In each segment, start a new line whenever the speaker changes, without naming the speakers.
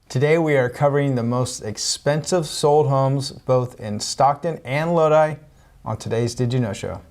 Today we are covering the most expensive sold homes both in Stockton and Lodi on today's Did You Know Show.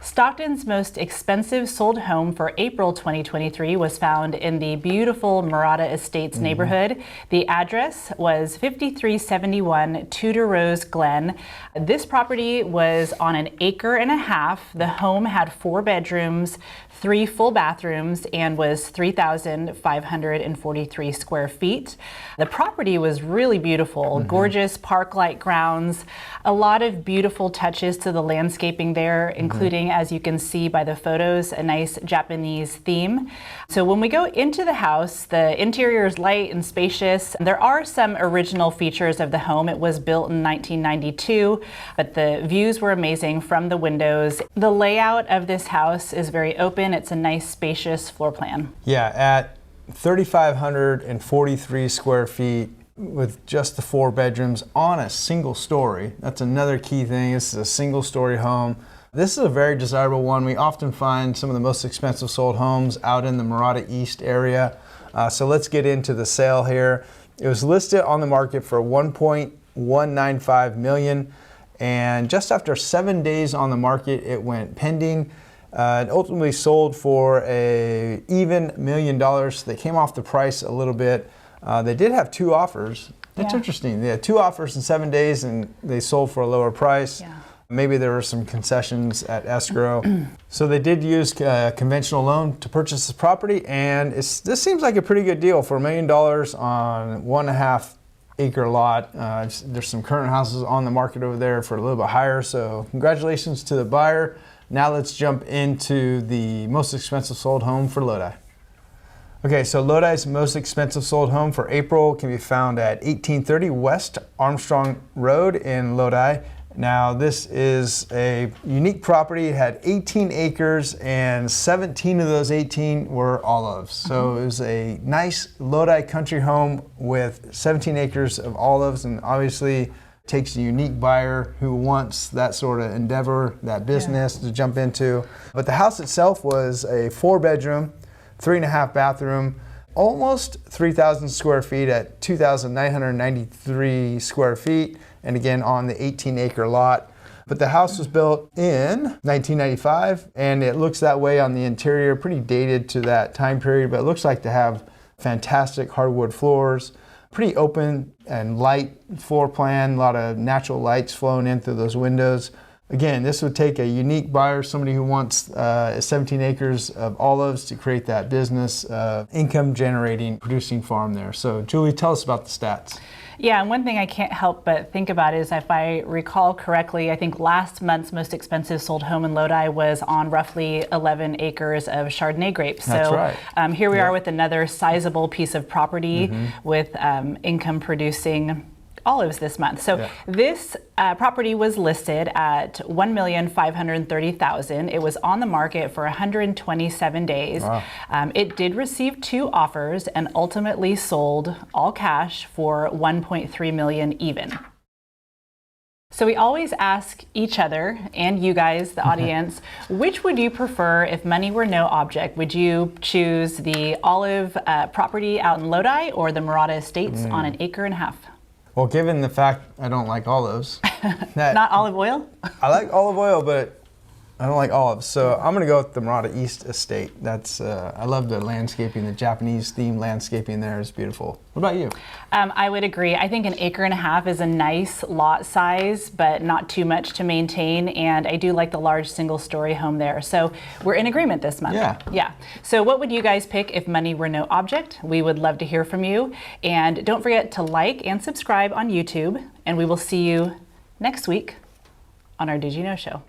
Stockton's most expensive sold home for April 2023 was found in the beautiful Morada Estates neighborhood. The address was 5371 Tudor Rose Glen. This property was on an acre and a half. The home had 4 bedrooms, 3 full bathrooms, and was 3,543 square feet. The property was really beautiful, gorgeous park-like grounds, a lot of beautiful touches to the landscaping there, including, as you can see by the photos, a nice Japanese theme. So when we go into the house, the interior is light and spacious. There are some original features of the home. It was built in 1992, but the views were amazing from the windows. The layout of this house is very open. It's a nice spacious floor plan.
Yeah, at 3,543 square feet with just the 4 bedrooms on a single story. That's another key thing. This is a single story home. This is a very desirable one. We often find some of the most expensive sold homes out in the Morata East area. So let's get into the sale here. It was listed on the market for $1.195 million, and just after 7 days on the market, it went pending. It ultimately sold for a even $1 million. They came off the price a little bit. They did have 2 offers. That's interesting. They had 2 offers in 7 days, and they sold for a lower price.
Yeah.
Maybe there were some concessions at escrow. So they did use a conventional loan to purchase this property, and this seems like a pretty good deal for $1 million on 1.5 acre lot. There's some current houses on the market over there for a little bit higher, so congratulations to the buyer. Now let's jump into the most expensive sold home for Lodi. Okay, so Lodi's most expensive sold home for April can be found at 1830 West Armstrong Road in Lodi. Now this is a unique property. It had 18 acres and 17 of those 18 were olives. So it was a nice Lodi country home with 17 acres of olives, and obviously takes a unique buyer who wants that sort of endeavor, that business to jump into. But the house itself was a 4-bedroom, 3.5 bathroom, almost 3,000 square feet at 2,993 square feet, and again on the 18-acre lot. But the house was built in 1995, and it looks that way on the interior, pretty dated to that time period, but it looks like to have fantastic hardwood floors, pretty open and light floor plan, a lot of natural lights flowing in through those windows. Again, this would take a unique buyer, somebody who wants 17 acres of olives to create that business, income generating, producing farm there. So Julie, tell us about the stats.
Yeah, and one thing I can't help but think about is, if I recall correctly, I think last month's most expensive sold home in Lodi was on roughly 11 acres of Chardonnay grapes.
That's right.
Here we are with another sizable piece of property with income producing olives this month. So this property was listed at $1,530,000. It was on the market for 127 days.
Wow.
It did receive 2 offers and ultimately sold all cash for $1.3 million even. So we always ask each other and you guys, the audience, which would you prefer if money were no object? Would you choose the olive property out in Lodi or the Morada Estates on an acre and a half?
Well, given the fact I don't like olives.
Not olive oil?
I like olive oil, but I don't like olives. So I'm going to go with the Morata East estate. That's I love the landscaping, the Japanese themed landscaping there is beautiful. What about you?
I would agree. I think an acre and a half is a nice lot size, but not too much to maintain. And I do like the large single-story home there. So we're in agreement this month. Yeah. So what would you guys pick if money were no object? We would love to hear from you. And don't forget to like and subscribe on YouTube. And we will see you next week on our Did You Know Show.